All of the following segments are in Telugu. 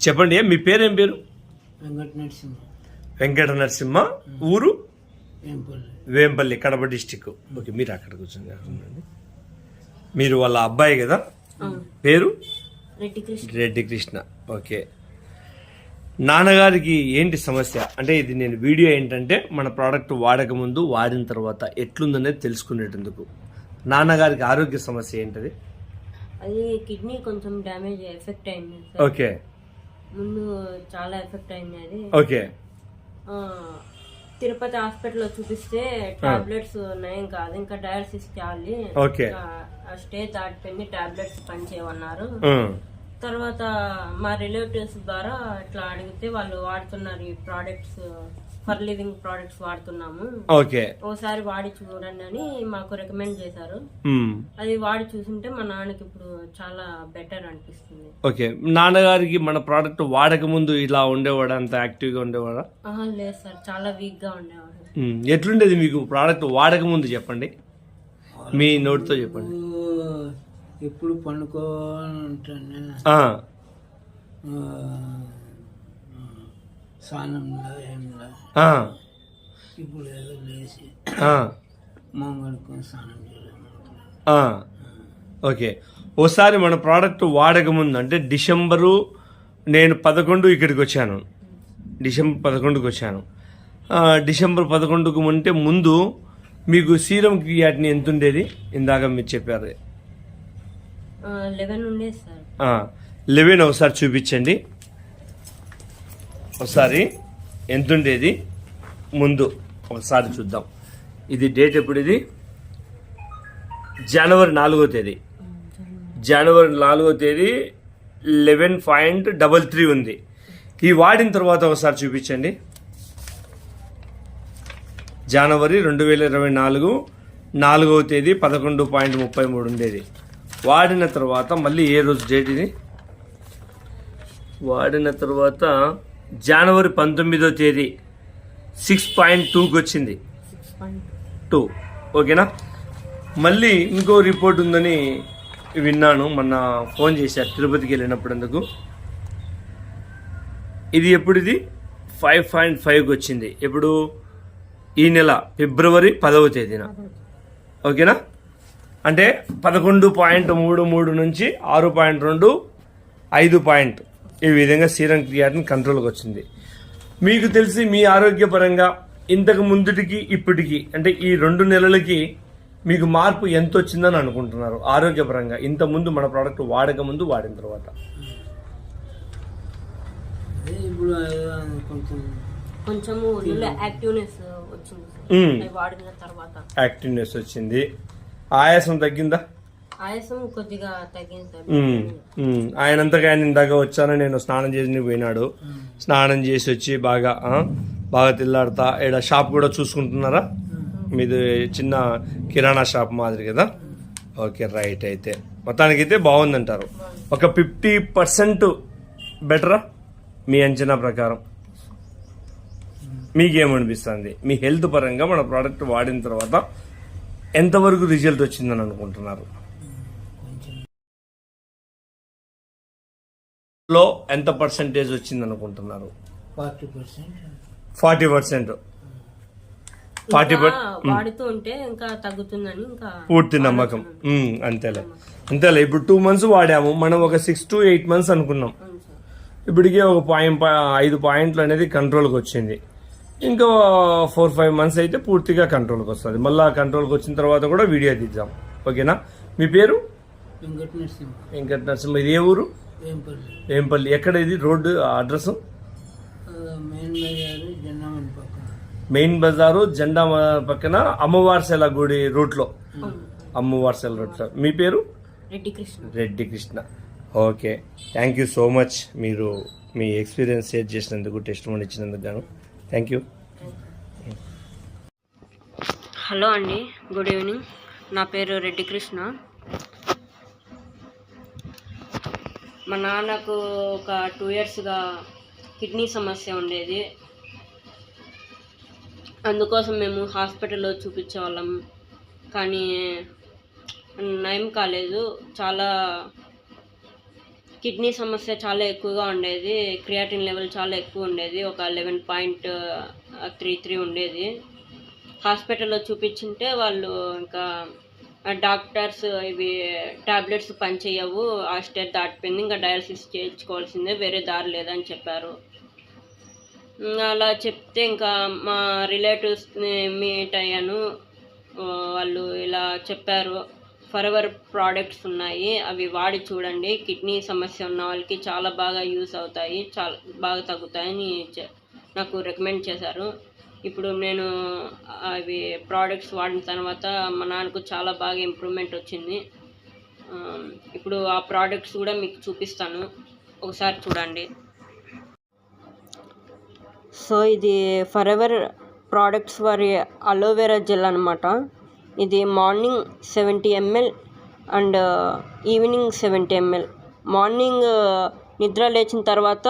చెప్పండి, మీ పేరు ఏం పేరు? వెంకట నరసింహ. ఊరు? వేంపల్లి. వేంపల్లి, కడప డిస్టిక్. ఓకే, మీరు అక్కడ కూర్చొని. మీరు వాళ్ళ అబ్బాయి కదా? పేరు? రెడ్డి కృష్ణ. ఓకే. నాన్నగారికి ఏంటి సమస్య అంటే, ఇది నేను వీడియో ఏంటంటే మన ప్రోడక్ట్ వాడక ముందు వాడిన తర్వాత ఎట్లుందనేది తెలుసుకునేటందుకు. నాన్నగారికి ఆరోగ్య సమస్య ఏంటది? అది కిడ్నీ కొంచెం డ్యామేజ్ ఎఫెక్ట్ అయింది. ఓకే. ముందు చాలా ఎఫెక్ట్ అయింది అది. ఓకే. తిరుపతి హాస్పిటల్లో చూపిస్తే టాబ్లెట్స్ నయం కాదు, ఇంకా డయాలసిస్ చేయాలి. ఓకే. స్టేజ్ దాటిపోయింది, టాబ్లెట్స్ పనిచేయమన్నారు. తర్వాత మా రిలేటివ్స్ ద్వారా ఇట్లా అడిగితే వాళ్ళు వాడుతున్నారు ఈ ప్రోడక్ట్స్, ఫర్ లివింగ్ ప్రోడక్ట్స్ వాడుతున్నాము. ఓకే. ఓసారి వాడి చూడండి అని మాకు రికమెండ్ చేశారు. అది వాడి చూసింటే మా నాన్నకి ఇప్పుడు చాలా బెటర్ అనిపిస్తుంది. ఓకే. నాన్నగారికి మన ప్రోడక్ట్ వాడక ముందు ఇలా ఉండేవాడు, అంత యాక్టివ్ గా ఉండేవాడా? లేదు సార్, చాలా వీక్ గా ఉండేవాడు. ఎట్లుండేది మీకు ప్రోడక్ట్ వాడక ముందు చెప్పండి, మీ నోటితో చెప్పండి. ఎప్పుడు పండుకోవాలంటే స్నానంలో ఏంలా, ఇప్పుడు ఏదో లేచి మొంగడుకొని స్నానం చేయడం. ఓకే. ఓసారి మన ప్రోడక్ట్ వాడక ముందు అంటే డిసెంబరు, నేను 11 ఇక్కడికి వచ్చాను, డిసెంబర్ 11కి వచ్చాను. డిసెంబర్ 11కు అంటే ముందు మీకు సీరం క్రియాటిన్ ఎంత ఉండేది? ఇందాక మీరు చెప్పారు 11 ఉండేది సార్. 11 ఒకసారి చూపించండి. ఒకసారి ఎంత ఉండేది ముందు ఒకసారి చూద్దాం. ఇది డేట్ ఎప్పుడు? ఇది జనవరి 4వ తేదీ. జనవరి 4వ తేదీ 11.33 ఉంది. ఈ వాడిన తర్వాత ఒకసారి చూపించండి. జనవరి 2024 4వ తేదీ 11.33 ఉండేది. వాడిన తర్వాత మళ్ళీ ఏ రోజు డేట్ ఇది? వాడిన తర్వాత జనవరి 19వ తేదీ 6.2కి వచ్చింది. 2. ఓకేనా? మళ్ళీ ఇంకో రిపోర్ట్ ఉందని విన్నాను, మొన్న ఫోన్ చేశారు తిరుపతికి వెళ్ళినప్పుడు. అందుకు ఇది ఎప్పుడు? ఇది 5.5కి వచ్చింది. ఎప్పుడు? ఈ నెల ఫిబ్రవరి 10వ తేదీన. ఓకేనా? అంటే 11.33 నుంచి 6.2, 5 ఈ విధంగా సీరం క్రియాటిన్ కంట్రోల్కి వచ్చింది. మీకు తెలిసి మీ ఆరోగ్యపరంగా ఇంతకు ముందుటికి ఇప్పటికి అంటే ఈ 2 నెలలకి మీకు మార్పు ఎంత వచ్చిందని అనుకుంటున్నారు ఆరోగ్యపరంగా? ఇంత ముందు మన ప్రోడక్ట్ వాడక ముందు, వాడిన తర్వాత కొంచెము యాక్టివ్నెస్ వచ్చింది. ఆయాసం తగ్గిందా? ఆయాసం కొద్దిగా తగ్గింది. ఆయనంతగా ఆయన ఇందాక వచ్చాను, నేను స్నానం చేసి పోయినాడు. స్నానం చేసి వచ్చి బాగా తిల్లాడుతా. ఇక్కడ షాప్ కూడా చూసుకుంటున్నారా? మీది చిన్న కిరాణా షాప్ మాదిరి కదా? Okay, right. అయితే మొత్తానికైతే బాగుందంటారు. ఒక 50% బెటరా మీ అంచనా ప్రకారం? మీకేమనిపిస్తుంది? మీ హెల్త్ పరంగా మన ప్రోడక్ట్ వాడిన తర్వాత ఎంతవరకు రిజల్ట్ వచ్చిందని అనుకుంటున్నారు? లో ఎంత పర్సెంటేజ్ వచ్చింది అనుకుంటున్నారు? 40%. వాడుతూ ఉంటే ఇంకా తగ్గుతుందని ఇంకా పూర్తి నమ్మకం. అంతేలే. ఇప్పుడు 2 months వాడాము మనం, ఒక 6 to 8 months అనుకున్నాం. ఇప్పటికే ఒక 5 పాయింట్లు అనేది కంట్రోల్కి వచ్చింది. ఇంకా 4-5 months అయితే పూర్తిగా కంట్రోల్కి వస్తుంది. మళ్ళీ కంట్రోల్కి వచ్చిన తర్వాత కూడా వీడియో తీద్దాం. ఓకేనా? మీ పేరు? వెంకట నరసింహ. ఇది ఏ ఊరు? వేంపల్లి. ఎక్కడ ఇది రోడ్డు అడ్రస్? మెయిన్ బజారు జెండా పక్కన అమ్మవార్సెల గుడి రూట్లో, అమ్మవార్సెల రూట్లో. మీ పేరు? Reddy Krishna. Okay, thank you so much. మీరు మీ ఎక్స్పీరియన్స్ షేర్ చేసినందుకు, టెస్టిమోనీ ఇచ్చినందుకు గాను థ్యాంక్ యూ. హలో అండి, గుడ్ ఈవినింగ్. నా పేరు రెడ్డి కృష్ణ. మా నాన్నకు ఒక 2 yearsగా కిడ్నీ సమస్య ఉండేది. అందుకోసం మేము హాస్పిటల్లో చూపించేవాళ్ళం, కానీ నయం కాలేదు. చాలా కిడ్నీ సమస్య చాలా ఎక్కువగా ఉండేది, క్రియాటిన్ లెవెల్ చాలా ఎక్కువ ఉండేది, ఒక 11.33 ఉండేది. హాస్పిటల్లో చూపించుంటే వాళ్ళు ఇంకా డాక్టర్స్ ఇవి టాబ్లెట్స్ పనిచేయవు, ఆ స్టేజ్ దాటిపోయింది, ఇంకా డయాలసిస్ చేయించుకోవాల్సిందే, వేరే దారి లేదని చెప్పారు. అలా చెప్తే ఇంకా మా రిలేటివ్స్ని మీట్ అయ్యాను. వాళ్ళు ఇలా చెప్పారు, ఫరెవర్ ప్రోడక్ట్స్ ఉన్నాయి, అవి వాడి చూడండి, కిడ్నీ సమస్య ఉన్న వాళ్ళకి చాలా బాగా యూస్ అవుతాయి, చాలా బాగా తగ్గుతాయని నాకు రికమెండ్ చేశారు. ఇప్పుడు నేను అవి ప్రోడక్ట్స్ వాడిన తర్వాత మా నాన్నకు చాలా బాగా ఇంప్రూవ్మెంట్ వచ్చింది. ఇప్పుడు ఆ ప్రోడక్ట్స్ కూడా మీకు చూపిస్తాను, ఒకసారి చూడండి. సో ఇది ఫరెవర్ ప్రోడక్ట్స్ వారి అలోవెరా జెల్ అనమాట. ఇది morning 70 ml and evening 70 ml. Morning నిద్ర లేచిన తర్వాత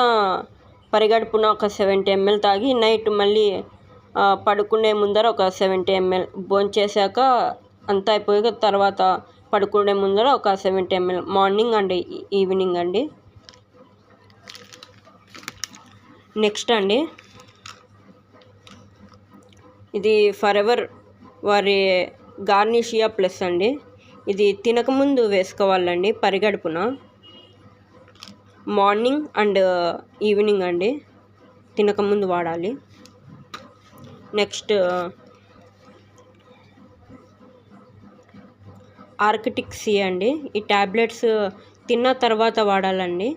పరిగడుపున ఒక 70 ml తాగి, నైట్ మళ్ళీ పడుకునే ముందర ఒక 70 ml, భోంచేశాక అంతా అయిపోయాక తర్వాత పడుకునే ముందర ఒక 70 ml, మార్నింగ్ అండ్ ఈవినింగ్ అండి. నెక్స్ట్ అండి, ఇది ఫరెవర్ వారి గార్నిషియా ప్లస్ అండి. ఇది తినకముందు వేసుకోవాలండి, పరిగడుపున, మార్నింగ్ అండ్ ఈవినింగ్ అండి, తినకముందు వాడాలి. నెక్స్ట్ ఆర్కిటిక్ సీ అండి. ఈ ట్యాబ్లెట్స్ తిన్న తర్వాత వాడాలండి,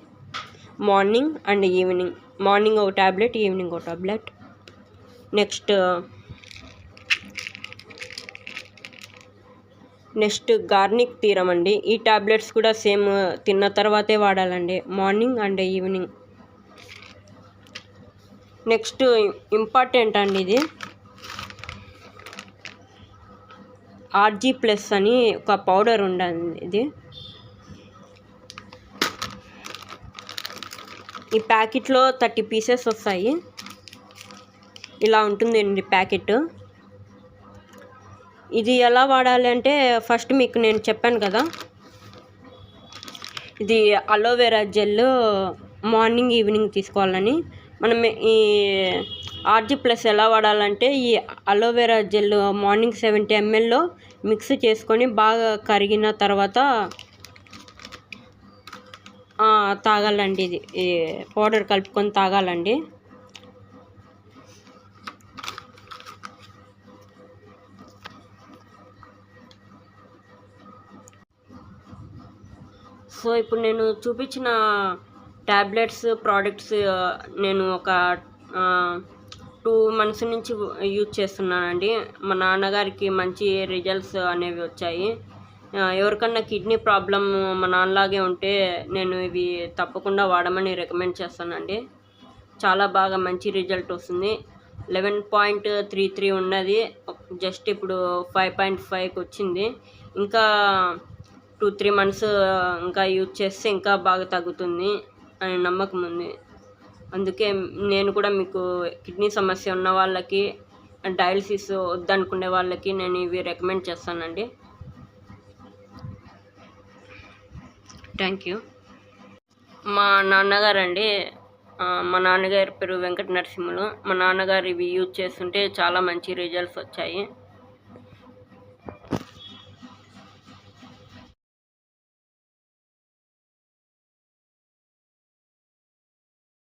మార్నింగ్ అండ్ ఈవినింగ్, మార్నింగ్ ఒక ట్యాబ్లెట్, ఈవినింగ్ ఒక ట్యాబ్లెట్. నెక్స్ట్ గార్నిక్ తీరం అండి. ఈ ట్యాబ్లెట్స్ కూడా సేమ్ తిన్న తర్వాతే వాడాలండి, morning and evening. Next important అండి, ఇది ఆర్జీ ప్లస్ అని ఒక పౌడర్ ఉండండి. ఇది ఈ ప్యాకెట్లో 30 పీసెస్ వస్తాయి, ఇలా ఉంటుందండి ప్యాకెట్. ఇది ఎలా వాడాలి అంటే, ఫస్ట్ మీకు నేను చెప్పాను కదా, ఇది అలోవెరా జెల్ మార్నింగ్ ఈవినింగ్ తీసుకోవాలని. మనం ఈ ఆర్జీ ప్లస్ ఎలా వాడాలంటే, ఈ అలోవెరా జెల్ మార్నింగ్ 70 mlలో మిక్స్ చేసుకొని బాగా కరిగిన తర్వాత తాగాలండి. ఇది ఈ పౌడర్ కలుపుకొని తాగాలండి. సో ఇప్పుడు నేను చూపించిన ట్యాబ్లెట్స్ ప్రోడక్ట్స్ నేను ఒక 2 months నుంచి యూజ్ చేస్తున్నానండి. మా నాన్నగారికి మంచి రిజల్ట్స్ అనేవి వచ్చాయి. ఎవరికన్నా కిడ్నీ ప్రాబ్లం మా నాన్నలాగే ఉంటే నేను ఇవి తప్పకుండా వాడమని రికమెండ్ చేస్తానండి. చాలా బాగా మంచి రిజల్ట్ వస్తుంది. 11.33 ఉన్నది, జస్ట్ ఇప్పుడు 5.5కి వచ్చింది. ఇంకా 2-3 months ఇంకా యూజ్ చేస్తే ఇంకా బాగా తగ్గుతుంది అనే నమ్మకం ఉంది. అందుకే నేను కూడా మీకు కిడ్నీ సమస్య ఉన్న వాళ్ళకి, డయాలసిస్ వద్దనుకునే వాళ్ళకి నేను ఇవి రికమెండ్ చేస్తానండి. Thank you. మా నాన్నగారండి, మా నాన్నగారి పేరు వెంకట నరసింహులు. మా నాన్నగారు ఇవి యూజ్ చేస్తుంటే చాలా మంచి రిజల్ట్స్ వచ్చాయి.